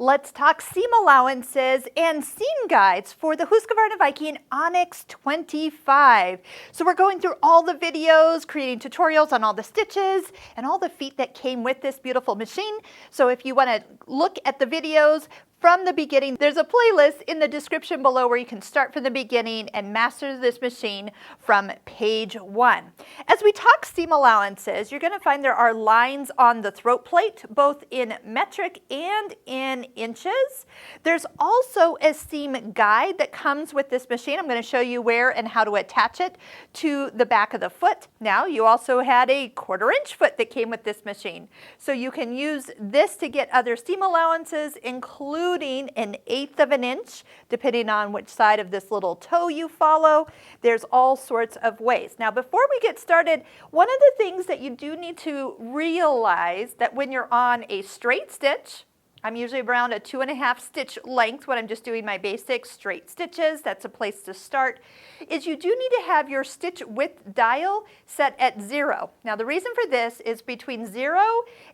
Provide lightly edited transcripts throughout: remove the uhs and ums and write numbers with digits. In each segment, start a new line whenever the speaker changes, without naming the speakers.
Let's talk seam allowances and seam guides for the Husqvarna Viking Onyx 25. So we're going through all the videos, creating tutorials on all the stitches and all the feet that came with this beautiful machine. So if you want to look at the videos from the beginning, there's a playlist in the description below where you can start from the beginning and master this machine from page 1. As we talk seam allowances, you're going to find there are lines on the throat plate, both in metric and in inches. There's also a seam guide that comes with this machine. I'm going to show you where and how to attach it to the back of the foot. Now, you also had a 1/4 inch foot that came with this machine. So you can use this to get other seam allowances, including an 1/8 of an inch, depending on which side of this little toe you follow. There's all sorts of ways. Now, before we get started, one of the things that you do need to realize that when you're on a straight stitch, I'm usually around a 2.5 stitch length when I'm just doing my basic straight stitches. That's a place to start. Is you do need to have your stitch width dial set at 0. Now the reason for this is between 0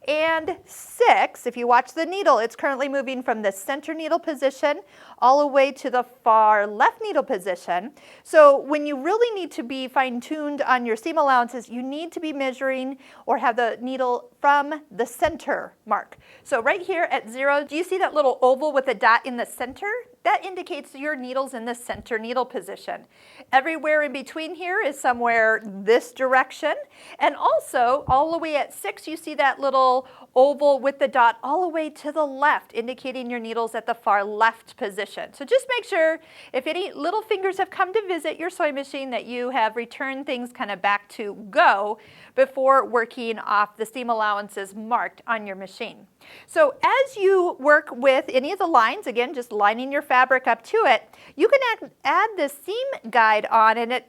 and 6, if you watch the needle, it's currently moving from the center needle position all the way to the far left needle position. So when you really need to be fine-tuned on your seam allowances, you need to be measuring or have the needle from the center mark. So right here at 0, do you see that little oval with a dot in the center? That indicates your needle's in the center needle position. Everywhere in between here is somewhere this direction. And also, all the way at 6, you see that little oval with the dot all the way to the left, indicating your needle's at the far left position. So just make sure if any little fingers have come to visit your sewing machine that you have returned things kind of back to go before working off the seam allowances marked on your machine. So as you work with any of the lines, again, just lining your fabric up to it, you can add the seam guide on, and it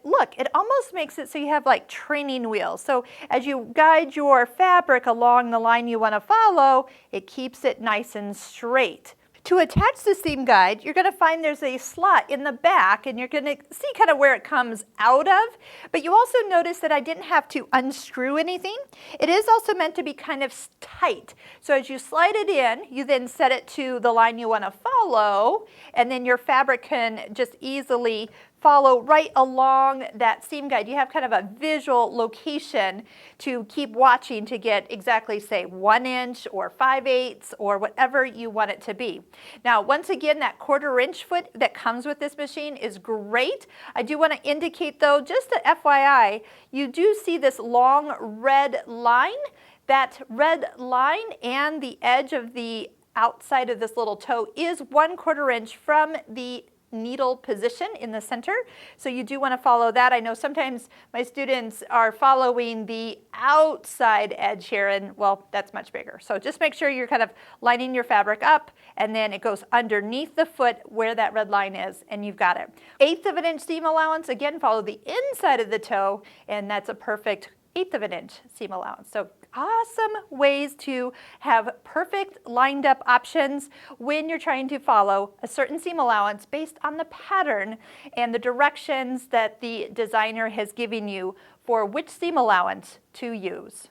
almost makes it so you have like training wheels. So as you guide your fabric along the line you want to follow, it keeps it nice and straight. To attach the seam guide, you're going to find there's a slot in the back, and you're going to see kind of where it comes out of, but you also notice that I didn't have to unscrew anything. It is also meant to be kind of tight. So as you slide it in, you then set it to the line you want to follow, and then your fabric can just easily follow right along that seam guide. You have kind of a visual location to keep watching to get exactly, say, 1 inch or 5/8 or whatever you want it to be. Now, once again, that 1/4 inch foot that comes with this machine is great. I do want to indicate, though, just a FYI, you do see this long red line. That red line and the edge of the outside of this little toe is 1/4 inch from the needle position in the center. So you do want to follow that. I know sometimes my students are following the outside edge here, and well, that's much bigger. So just make sure you're kind of lining your fabric up, and then it goes underneath the foot where that red line is, and you've got it. 1/8 of an inch seam allowance, again, follow the inside of the toe, and that's a perfect 1/8 of an inch seam allowance. So awesome ways to have perfect lined up options when you're trying to follow a certain seam allowance based on the pattern and the directions that the designer has given you for which seam allowance to use.